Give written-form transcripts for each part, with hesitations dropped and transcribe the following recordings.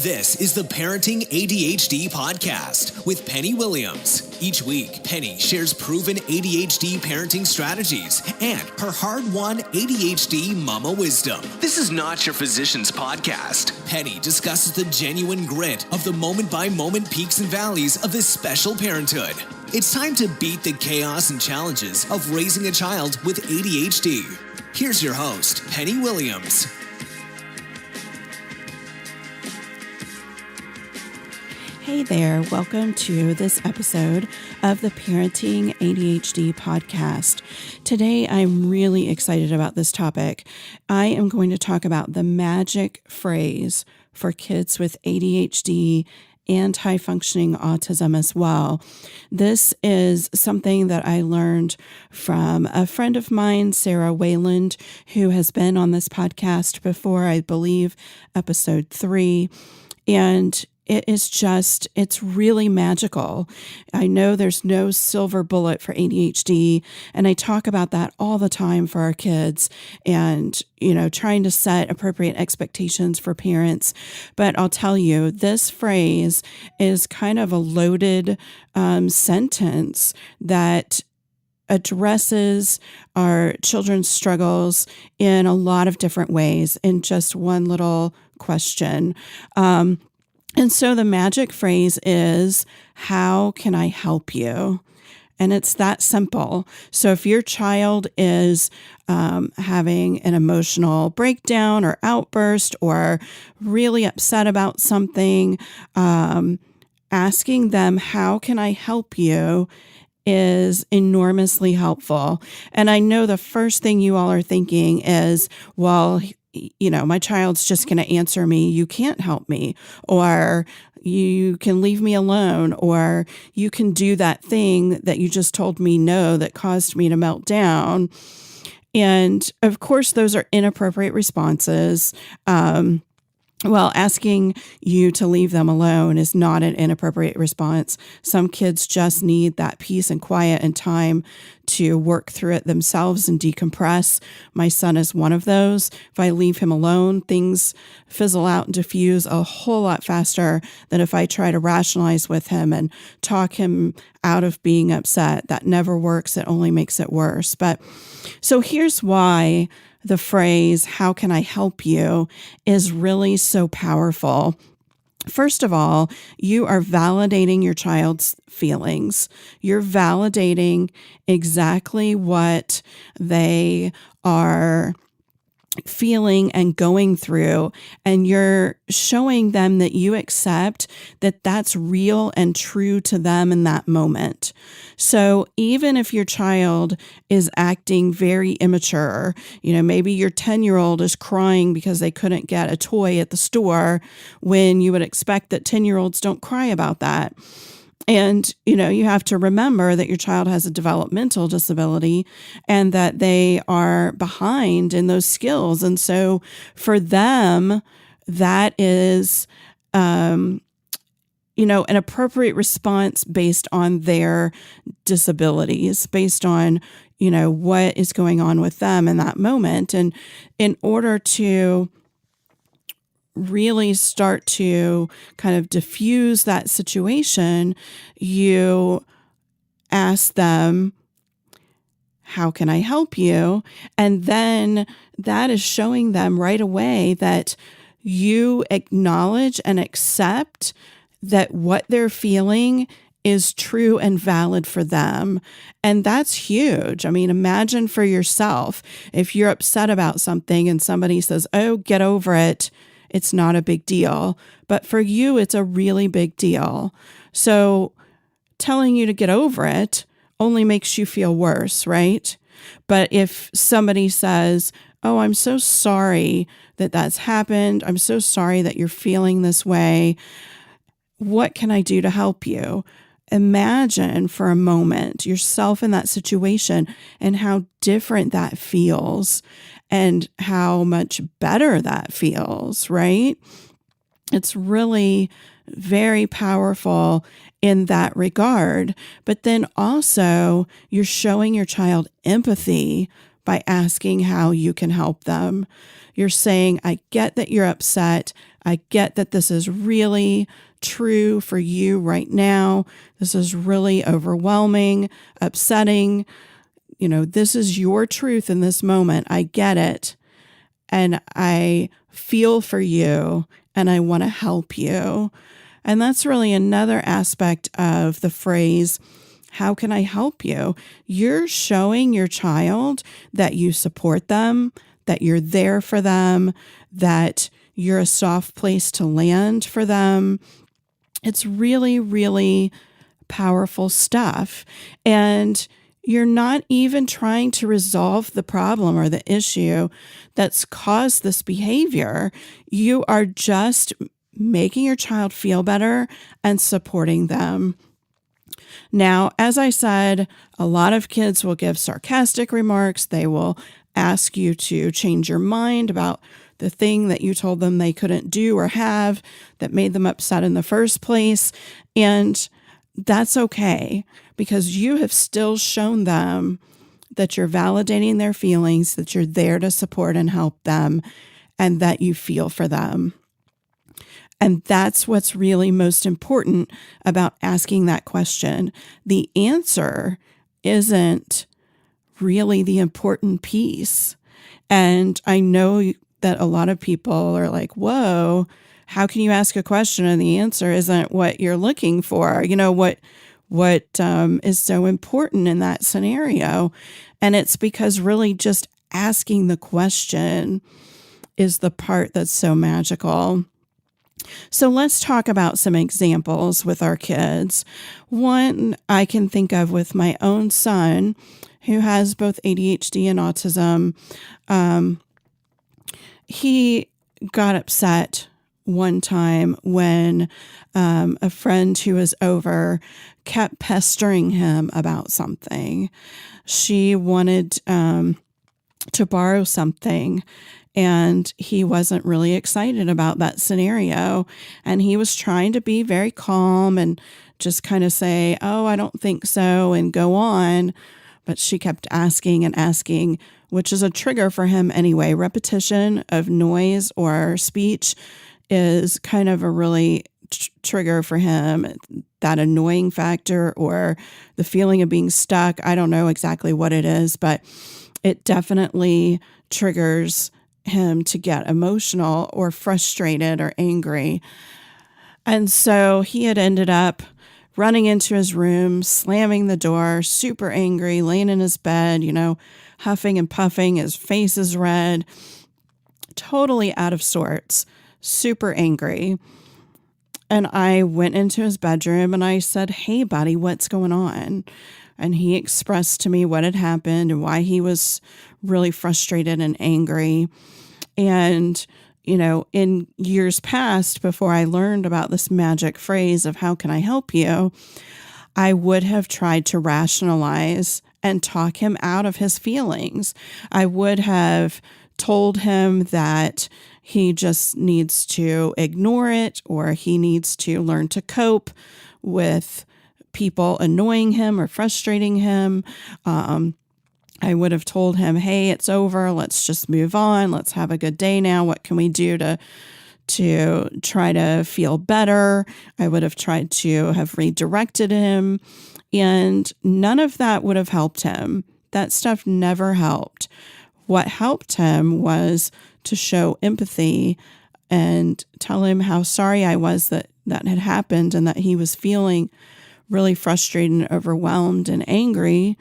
This is the Parenting ADHD podcast with Penny Williams. Each week, Penny shares proven ADHD parenting strategies and her hard-won ADHD momma wisdom. This is not your physician's podcast. Penny discusses the genuine grit of the moment-by-moment peaks and valleys of this special parenthood. It's time to beat the chaos and challenges of raising a child with ADHD. Here's your host, Penny Williams. Hey there, welcome to this episode of the Parenting ADHD podcast. Today, I'm really excited about this topic. I am going to talk about the magic phrase for kids with ADHD and high-functioning autism as well. This is something that I learned from a friend of mine, Sarah Wayland, who has been on this podcast before, I believe, episode 3. And it's really magical. I know there's no silver bullet for ADHD, and I talk about that all the time for our kids and, trying to set appropriate expectations for parents. But I'll tell you, this phrase is kind of a loaded sentence that addresses our children's struggles in a lot of different ways in just one little question. And so the magic phrase is, how can I help you? And it's that simple. So if your child is having an emotional breakdown or outburst or really upset about something, asking them, how can I help you, is enormously helpful. And I know the first thing you all are thinking is, well, my child's just going to answer me, you can't help me, or you can leave me alone, or you can do that thing that you just told me no that caused me to melt down. And of course, those are inappropriate responses. Asking you to leave them alone is not an inappropriate response. Some kids just need that peace and quiet and time to work through it themselves and decompress. My son is one of those. If I leave him alone, things fizzle out and diffuse a whole lot faster than if I try to rationalize with him and talk him out of being upset. That never works. It only makes it worse. But so here's why the phrase, how can I help you, is really so powerful. First of all, you are validating your child's feelings. You're validating exactly what they are feeling and going through, and you're showing them that you accept that that's real and true to them in that moment. So even if your child is acting very immature, maybe your 10-year-old is crying because they couldn't get a toy at the store, when you would expect that 10-year-olds don't cry about that. And, you have to remember that your child has a developmental disability and that they are behind in those skills. And so for them, that is, an appropriate response based on their disabilities, based on, what is going on with them in that moment. And in order to really start to kind of diffuse that situation, you ask them, how can I help you? And then that is showing them right away that you acknowledge and accept that what they're feeling is true and valid for them. And that's huge. I mean, imagine for yourself, if you're upset about something and somebody says, oh, get over it, it's not a big deal. But for you, it's a really big deal. So telling you to get over it only makes you feel worse, right? But if somebody says, oh, I'm so sorry that that's happened, I'm so sorry that you're feeling this way, what can I do to help you? Imagine for a moment yourself in that situation and how different that feels and how much better that feels, right? It's really very powerful in that regard. But then also you're showing your child empathy by asking how you can help them. You're saying, I get that you're upset. I get that this is really true for you right now. This is really overwhelming, upsetting. This is your truth in this moment. I get it. And I feel for you and I want to help you. And that's really another aspect of the phrase, how can I help you? You're showing your child that you support them, that you're there for them, that you're a soft place to land for them. It's really, really powerful stuff. And you're not even trying to resolve the problem or the issue that's caused this behavior. You are just making your child feel better and supporting them. Now, as I said, a lot of kids will give sarcastic remarks. They will ask you to change your mind about the thing that you told them they couldn't do or have that made them upset in the first place. And that's okay, because you have still shown them that you're validating their feelings, that you're there to support and help them, and that you feel for them. And that's what's really most important about asking that question. The answer isn't really the important piece. And I know that a lot of people are like, whoa, how can you ask a question and the answer isn't what you're looking for? What is so important in that scenario? And it's because really just asking the question is the part that's so magical. So let's talk about some examples with our kids. One I can think of with my own son, who has both ADHD and autism. He got upset one time when a friend who was over kept pestering him about something. She wanted to borrow something, and he wasn't really excited about that scenario. And he was trying to be very calm and just kind of say, oh, I don't think so, and go on. But she kept asking and asking, which is a trigger for him anyway. Repetition of noise or speech is kind of a really trigger for him. That annoying factor or the feeling of being stuck. I don't know exactly what it is, but it definitely triggers him to get emotional or frustrated or angry. And so he had ended up running into his room, slamming the door, super angry, laying in his bed, huffing and puffing. His face is red, totally out of sorts, super angry. And I went into his bedroom and I said, hey, buddy, what's going on? And he expressed to me what had happened and why he was really frustrated and angry. And, in years past, before I learned about this magic phrase of how can I help you, I would have tried to rationalize and talk him out of his feelings. I would have told him that he just needs to ignore it, or he needs to learn to cope with people annoying him or frustrating him. I would have told him, hey, it's over. Let's just move on. Let's have a good day now. What can we do to try to feel better? I would have tried to have redirected him, and none of that would have helped him. That stuff never helped. What helped him was to show empathy and tell him how sorry I was that had happened and that he was feeling really frustrated and overwhelmed and angry,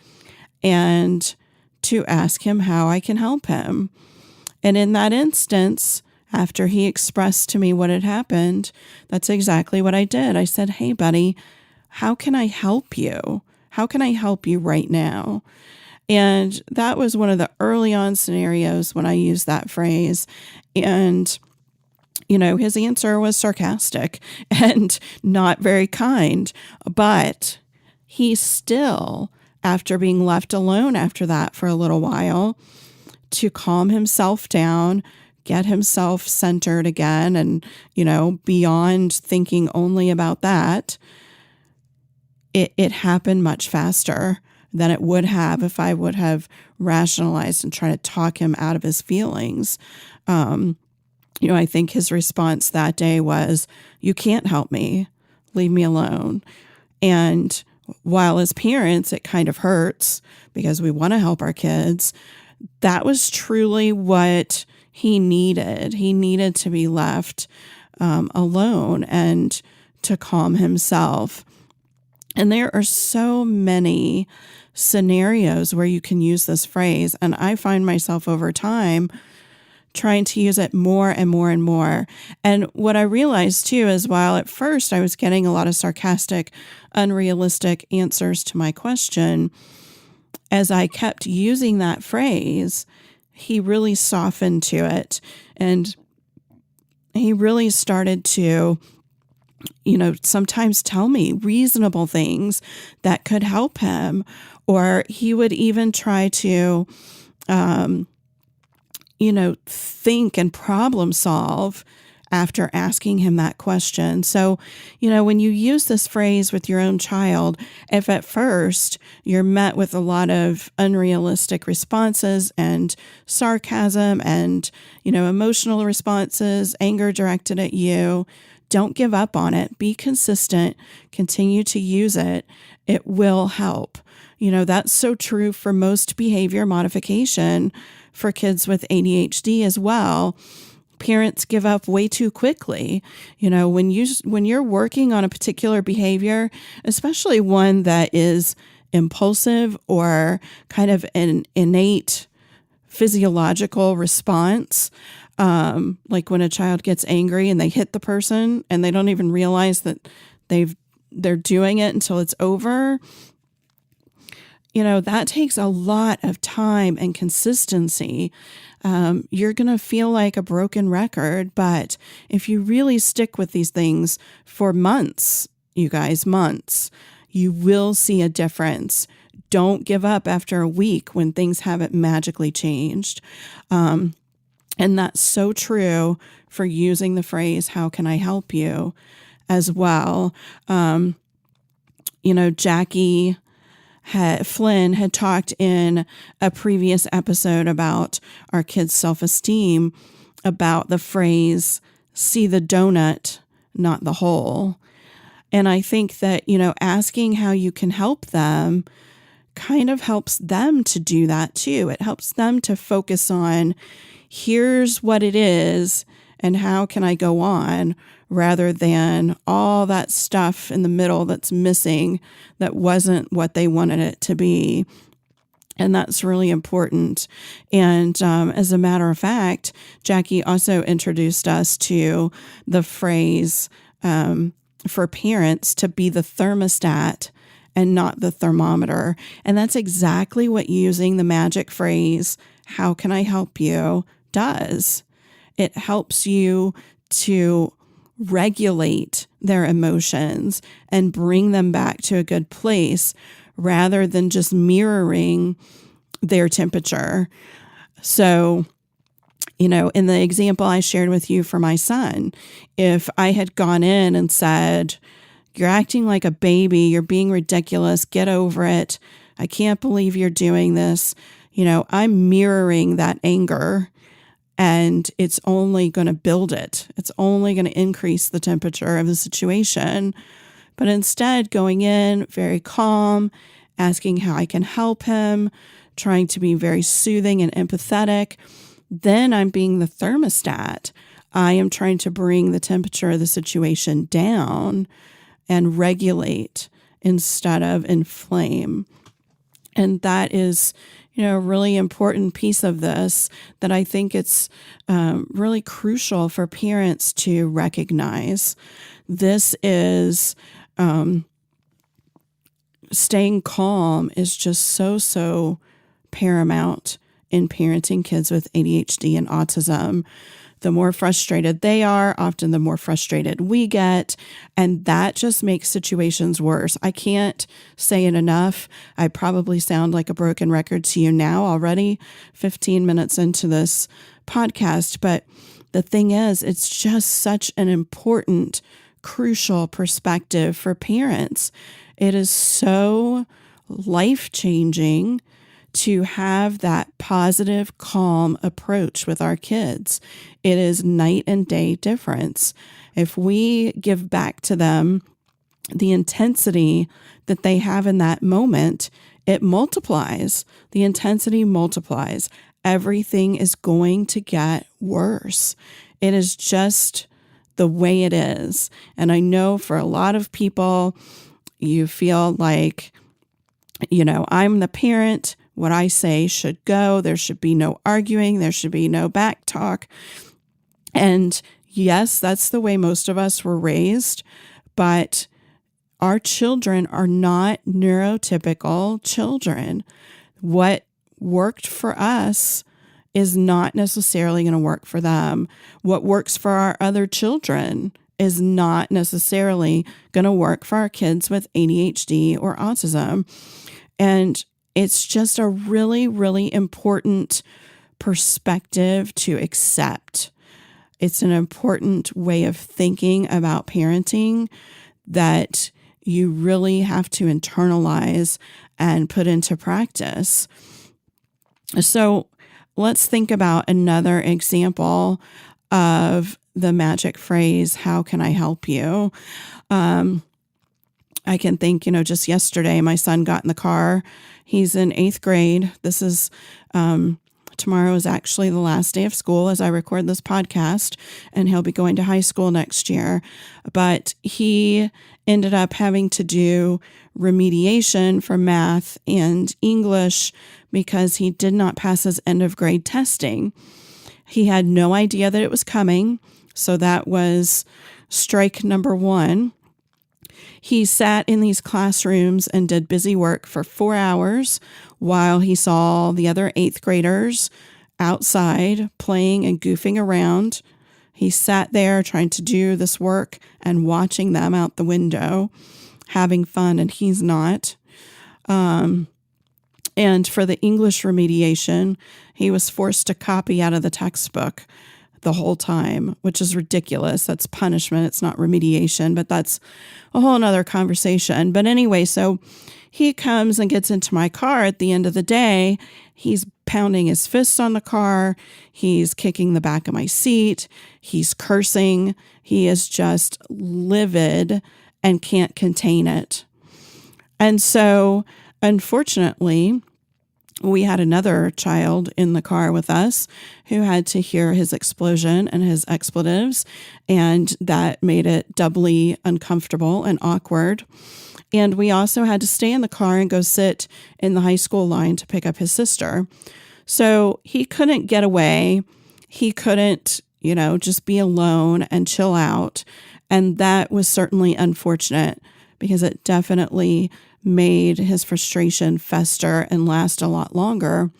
and to ask him how I can help him. And in that instance, after he expressed to me what had happened, that's exactly what I did. I said, hey, buddy, how can I help you? How can I help you right now? And that was one of the early on scenarios when I used that phrase. And, his answer was sarcastic and not very kind. But he still, after being left alone after that for a little while, to calm himself down, get himself centered again, and, beyond thinking only about that, it happened much faster than it would have if I would have rationalized and tried to talk him out of his feelings. I think his response that day was, "You can't help me. Leave me alone." And while as parents, it kind of hurts because we want to help our kids, that was truly what he needed. He needed to be left alone and to calm himself. And there are so many scenarios where you can use this phrase. And I find myself over time trying to use it more and more and more. And what I realized too is while at first I was getting a lot of sarcastic, unrealistic answers to my question, as I kept using that phrase, he really softened to it. And he really started to, sometimes tell me reasonable things that could help him. Or he would even try to, think and problem solve after asking him that question. So, when you use this phrase with your own child, if at first you're met with a lot of unrealistic responses and sarcasm and, emotional responses, anger directed at you, don't give up on it. Be consistent. Continue to use it. It will help. That's so true for most behavior modification for kids with ADHD as well. Parents give up way too quickly. When you're working on a particular behavior, especially one that is impulsive or kind of an innate physiological response, like when a child gets angry and they hit the person and they don't even realize that they're doing it until it's over. That takes a lot of time and consistency. You're going to feel like a broken record, but if you really stick with these things for months, you guys, months, you will see a difference. Don't give up after a week when things haven't magically changed. And that's so true for using the phrase, "How can I help you?" as well. Jackie Flynn had talked in a previous episode about our kids' self-esteem about the phrase, "see the donut, not the hole." And I think that, asking how you can help them kind of helps them to do that too. It helps them to focus on, here's what it is and how can I go on, rather than all that stuff in the middle that's missing that wasn't what they wanted it to be. And that's really important. And as a matter of fact, Jackie also introduced us to the phrase for parents to be the thermostat and not the thermometer. And that's exactly what using the magic phrase, "How can I help you?" does. It helps you to regulate their emotions and bring them back to a good place rather than just mirroring their temperature. So, in the example I shared with you for my son, if I had gone in and said, "You're acting like a baby, you're being ridiculous, get over it, I can't believe you're doing this," I'm mirroring that anger. And it's only going to build it. It's only going to increase the temperature of the situation. But instead, going in very calm, asking how I can help him, trying to be very soothing and empathetic, then I'm being the thermostat. I am trying to bring the temperature of the situation down and regulate instead of inflame. And that is, a really important piece of this that I think it's really crucial for parents to recognize. This is staying calm is just so paramount in parenting kids with ADHD and autism. The more frustrated they are, often the more frustrated we get. And that just makes situations worse. I can't say it enough. I probably sound like a broken record to you now already, 15 minutes into this podcast. But the thing is, it's just such an important, crucial perspective for parents. It is so life-changing to have that positive, calm approach with our kids. It is night and day difference. If we give back to them the intensity that they have in that moment, it multiplies. The intensity multiplies. Everything is going to get worse. It is just the way it is. And I know for a lot of people, you feel like, I'm the parent. What I say should go. There should be no arguing. There should be no back talk. And yes, that's the way most of us were raised. But our children are not neurotypical children. What worked for us is not necessarily going to work for them. What works for our other children is not necessarily going to work for our kids with ADHD or autism. And it's just a really, really important perspective to accept. It's an important way of thinking about parenting that you really have to internalize and put into practice. So let's think about another example of the magic phrase, how can I help you? I can think, just yesterday, my son got in the car. He's in 8th grade. This is, tomorrow is actually the last day of school as I record this podcast, and he'll be going to high school next year. But he ended up having to do remediation for math and English because he did not pass his end of grade testing. He had no idea that it was coming. So that was strike number 1. He sat in these classrooms and did busy work for 4 hours while he saw the other 8th graders outside playing and goofing around. He sat there trying to do this work and watching them out the window, having fun, and he's not. And for the English remediation, he was forced to copy out of the textbook the whole time, which is ridiculous. That's punishment. It's not remediation, but that's a whole nother conversation. But anyway, so he comes and gets into my car at the end of the day. He's pounding his fists on the car. He's kicking the back of my seat. He's cursing. He is just livid and can't contain it. And so, unfortunately, we had another child in the car with us who had to hear his explosion and his expletives, and that made it doubly uncomfortable and awkward. And we also had to stay in the car and go sit in the high school line to pick up his sister. So he couldn't get away. He couldn't, just be alone and chill out. And that was certainly unfortunate because it definitely made his frustration fester and last a lot longer.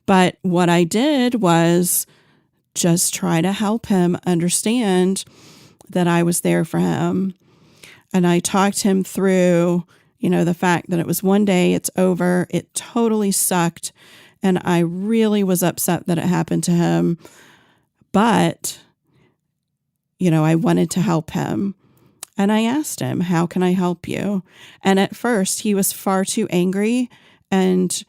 But what I did was just try to help him understand that I was there for him. And I talked him through, the fact that it was one day, it's over. It totally sucked. And I really was upset that it happened to him. But, I wanted to help him. And I asked him, how can I help you? And at first he was far too angry and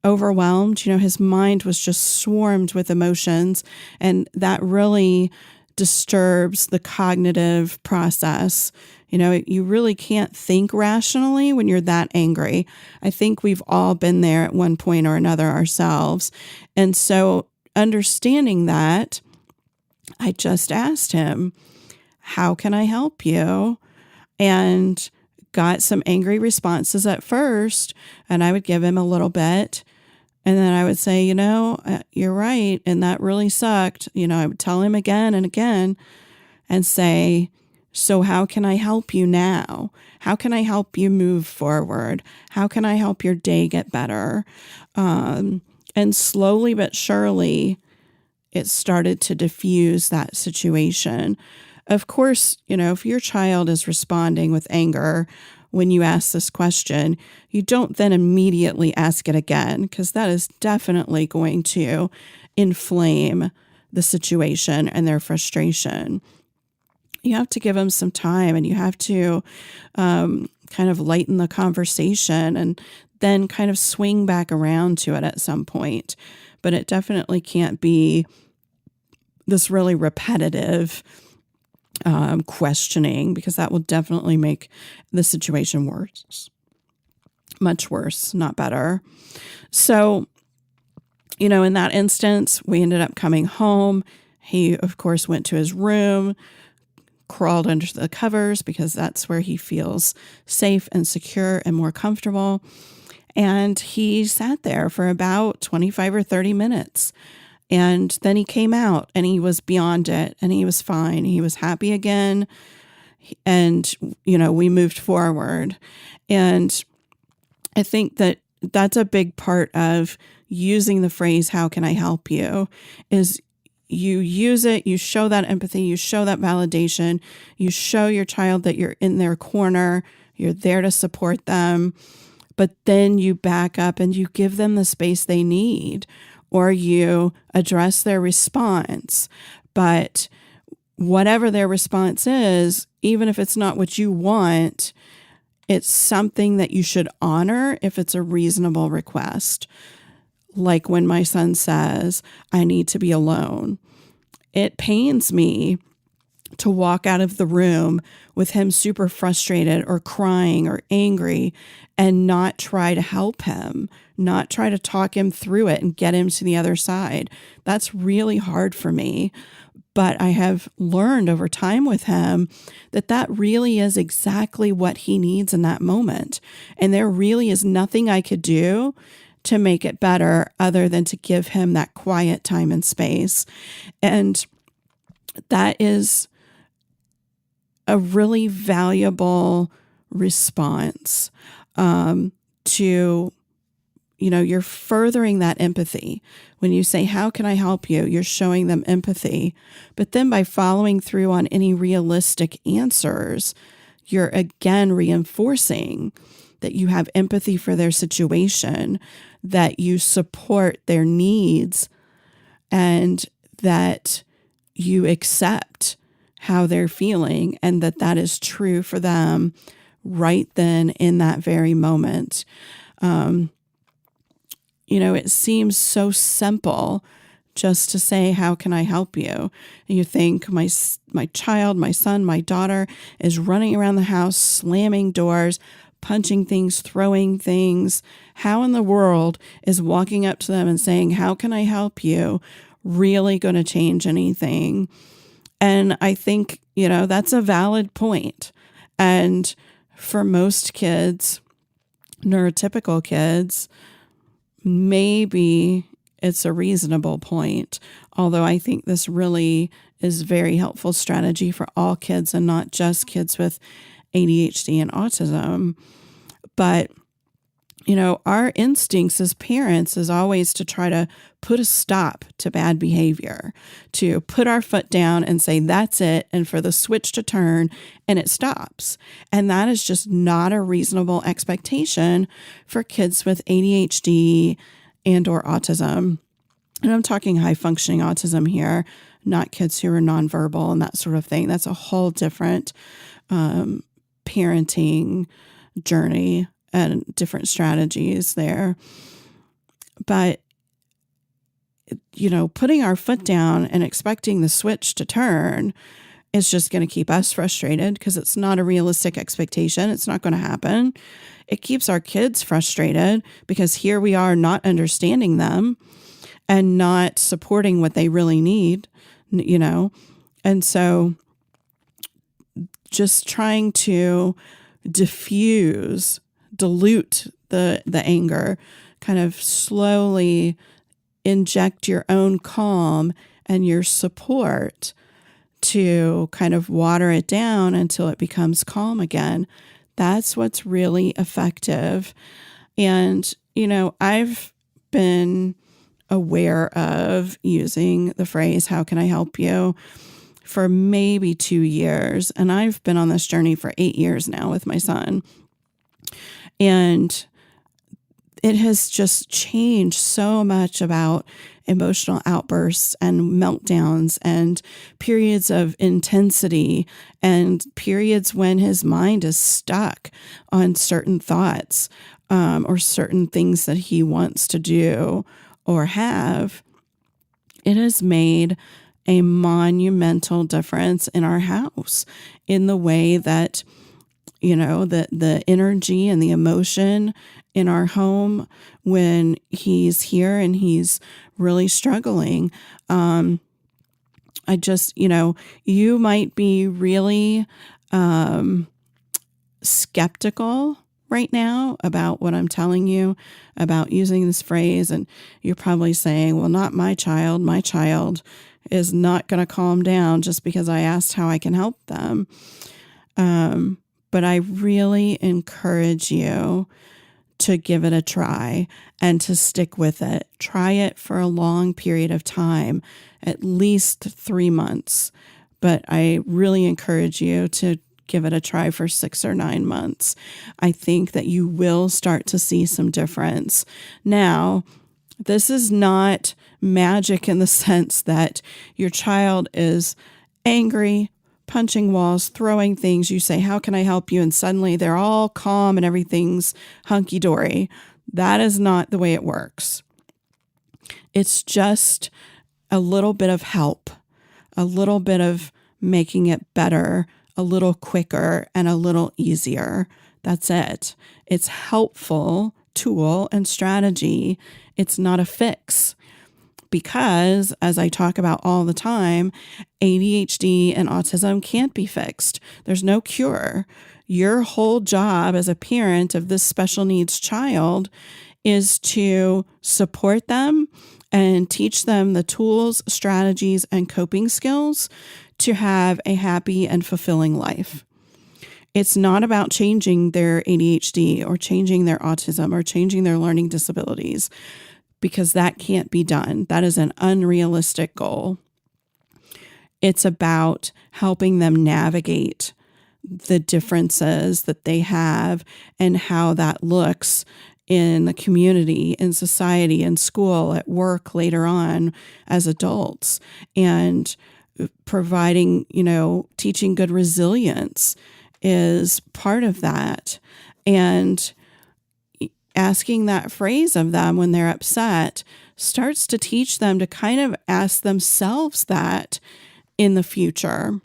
overwhelmed. His mind was just swarmed with emotions, and that really disturbs the cognitive process. You really can't think rationally when you're that angry. I think we've all been there at one point or another ourselves. And so understanding that, I just asked him, how can I help you? And got some angry responses at first, and I would give him a little bit. And then I would say, you're right. And that really sucked. I would tell him again and again and say, so how can I help you now? How can I help you move forward? How can I help your day get better? And slowly but surely, it started to diffuse that situation. Of course, if your child is responding with anger when you ask this question, you don't then immediately ask it again, because that is definitely going to inflame the situation and their frustration. You have to give them some time, and you have to kind of lighten the conversation. And then kind of swing back around to it at some point. But it definitely can't be this really repetitive questioning, because that will definitely make the situation worse. Much worse, not better. So, in that instance, we ended up coming home. He, of course, went to his room, crawled under the covers because that's where he feels safe and secure and more comfortable. And he sat there for about 25 or 30 minutes. And then he came out and he was beyond it and he was fine. He was happy again. And, we moved forward. And I think that that's a big part of using the phrase, how can I help you? Is you use it, you show that empathy, you show that validation, you show your child that you're in their corner, you're there to support them, but then you back up and you give them the space they need, or you address their response. But whatever their response is, even if it's not what you want, it's something that you should honor if it's a reasonable request. Like when my son says, I need to be alone. It pains me to walk out of the room with him super frustrated or crying or angry and not try to help him, not try to talk him through it and get him to the other side. That's really hard for me. But I have learned over time with him that really is exactly what he needs in that moment. And there really is nothing I could do to make it better other than to give him that quiet time and space. And that is a really valuable response to, you're furthering that empathy. When you say, how can I help you? You're showing them empathy. But then by following through on any realistic answers, you're again reinforcing that you have empathy for their situation, that you support their needs, and that you accept how they're feeling, and that is true for them right then in that very moment. It seems so simple just to say, how can I help you? And you think my child, my son, my daughter is running around the house, slamming doors, punching things, throwing things. How in the world is walking up to them and saying, how can I help you, really going to change anything? And I think, that's a valid point. And for most kids, neurotypical kids, maybe it's a reasonable point. Although I think this really is a very helpful strategy for all kids and not just kids with ADHD and autism. But, our instincts as parents is always to try to put a stop to bad behavior, to put our foot down and say, that's it, and for the switch to turn and it stops. And that is just not a reasonable expectation for kids with ADHD and or autism. And I'm talking high functioning autism here, not kids who are nonverbal and that sort of thing. That's a whole different parenting journey and different strategies there. But, putting our foot down and expecting the switch to turn is just going to keep us frustrated because it's not a realistic expectation. It's not going to happen. It keeps our kids frustrated because here we are not understanding them and not supporting what they really need, And so just trying to dilute the anger, kind of slowly inject your own calm and your support to kind of water it down until it becomes calm again. That's what's really effective. And, I've been aware of using the phrase, how can I help you, for maybe 2 years. And I've been on this journey for 8 years now with my son. And it has just changed so much about emotional outbursts and meltdowns and periods of intensity and periods when his mind is stuck on certain thoughts or certain things that he wants to do or have. It has made a monumental difference in our house in the way that, the energy and the emotion in our home when he's here and he's really struggling. I just, you might be really skeptical right now about what I'm telling you about using this phrase. And you're probably saying, well, not my child. My child is not going to calm down just because I asked how I can help them. But I really encourage you to give it a try and to stick with it. Try it for a long period of time, at least 3 months. But I really encourage you to give it a try for 6 or 9 months. I think that you will start to see some difference. Now, this is not magic in the sense that your child is angry, punching walls, throwing things. You say, how can I help you? And suddenly they're all calm and everything's hunky-dory. That is not the way it works. It's just a little bit of help, a little bit of making it better, a little quicker, and a little easier. That's it. It's helpful tool and strategy. It's not a fix. Because, as I talk about all the time, ADHD and autism can't be fixed. There's no cure. Your whole job as a parent of this special needs child is to support them and teach them the tools, strategies, and coping skills to have a happy and fulfilling life. It's not about changing their ADHD or changing their autism or changing their learning disabilities, because that can't be done. That is an unrealistic goal. It's about helping them navigate the differences that they have and how that looks in the community, in society, in school, at work later on as adults, and providing, teaching good resilience is part of that. And asking that phrase of them when they're upset starts to teach them to kind of ask themselves that in the future.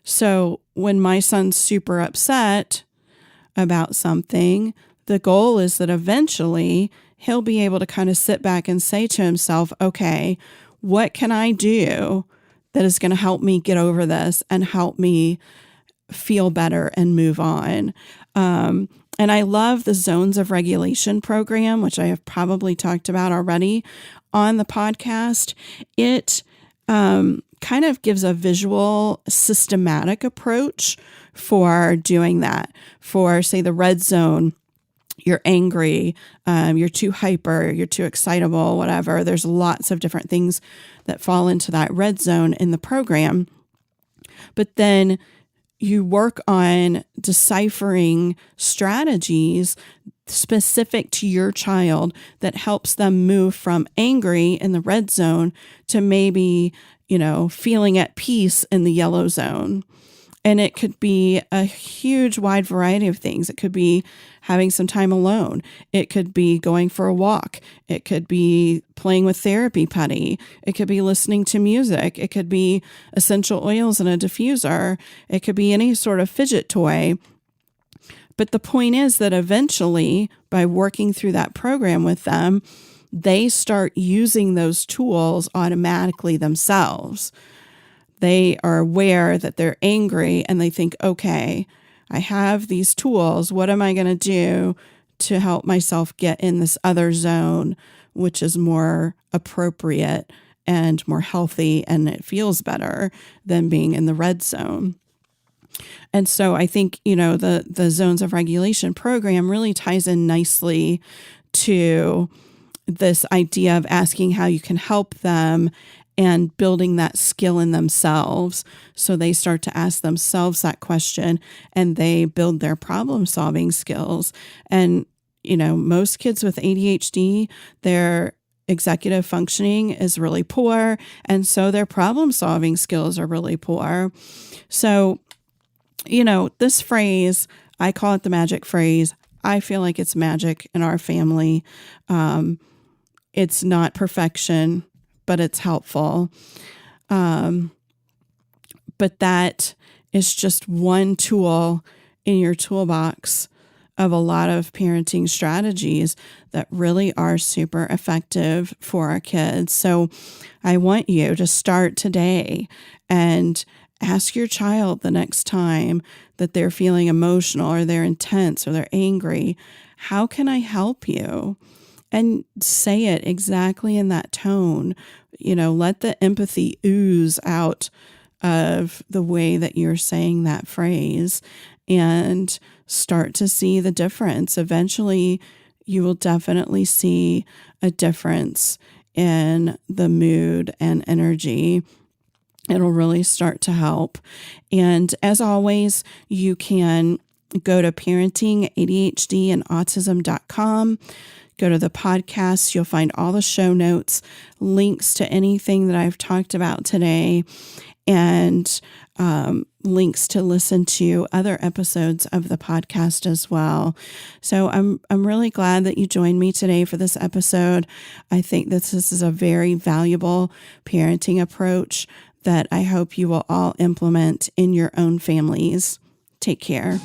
So when my son's super upset about something, the goal is that eventually he'll be able to kind of sit back and say to himself, okay, what can I do that is going to help me get over this and help me feel better and move on? And I love the Zones of Regulation program, which I have probably talked about already on the podcast. It kind of gives a visual, systematic approach for doing that. For, say, the red zone, you're angry, you're too hyper, you're too excitable, whatever. There's lots of different things that fall into that red zone in the program. But then you work on deciphering strategies specific to your child that helps them move from angry in the red zone to maybe, feeling at peace in the yellow zone. And it could be a huge wide variety of things. It could be having some time alone. It could be going for a walk. It could be playing with therapy putty. It could be listening to music. It could be essential oils in a diffuser. It could be any sort of fidget toy. But the point is that eventually, by working through that program with them, they start using those tools automatically themselves. They are aware that they're angry and they think, okay, I have these tools. What am I going to do to help myself get in this other zone, which is more appropriate and more healthy, and it feels better than being in the red zone? And so I think, the Zones of Regulation program really ties in nicely to this idea of asking how you can help them and building that skill in themselves. So they start to ask themselves that question and they build their problem solving skills. And, most kids with ADHD, their executive functioning is really poor, and so their problem solving skills are really poor. So, this phrase, I call it the magic phrase. I feel like it's magic in our family. It's not perfection, but it's helpful. But that is just one tool in your toolbox of a lot of parenting strategies that really are super effective for our kids. So I want you to start today and ask your child the next time that they're feeling emotional or they're intense or they're angry, how can I help you? And say it exactly in that tone. Let the empathy ooze out of the way that you're saying that phrase and start to see the difference. Eventually, you will definitely see a difference in the mood and energy. It'll really start to help. And as always, you can go to parentingadhdandautism.com. Go to the podcast. You'll find all the show notes, links to anything that I've talked about today, and links to listen to other episodes of the podcast as well. So I'm really glad that you joined me today for this episode. I think this is a very valuable parenting approach that I hope you will all implement in your own families. Take care.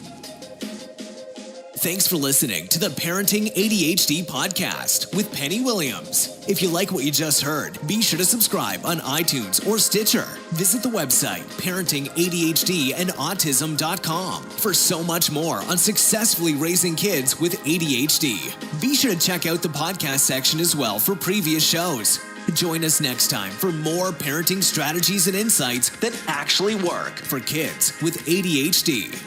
Thanks for listening to the Parenting ADHD podcast with Penny Williams. If you like what you just heard, be sure to subscribe on iTunes or Stitcher. Visit the website parentingadhdandautism.com for so much more on successfully raising kids with ADHD. Be sure to check out the podcast section as well for previous shows. Join us next time for more parenting strategies and insights that actually work for kids with ADHD.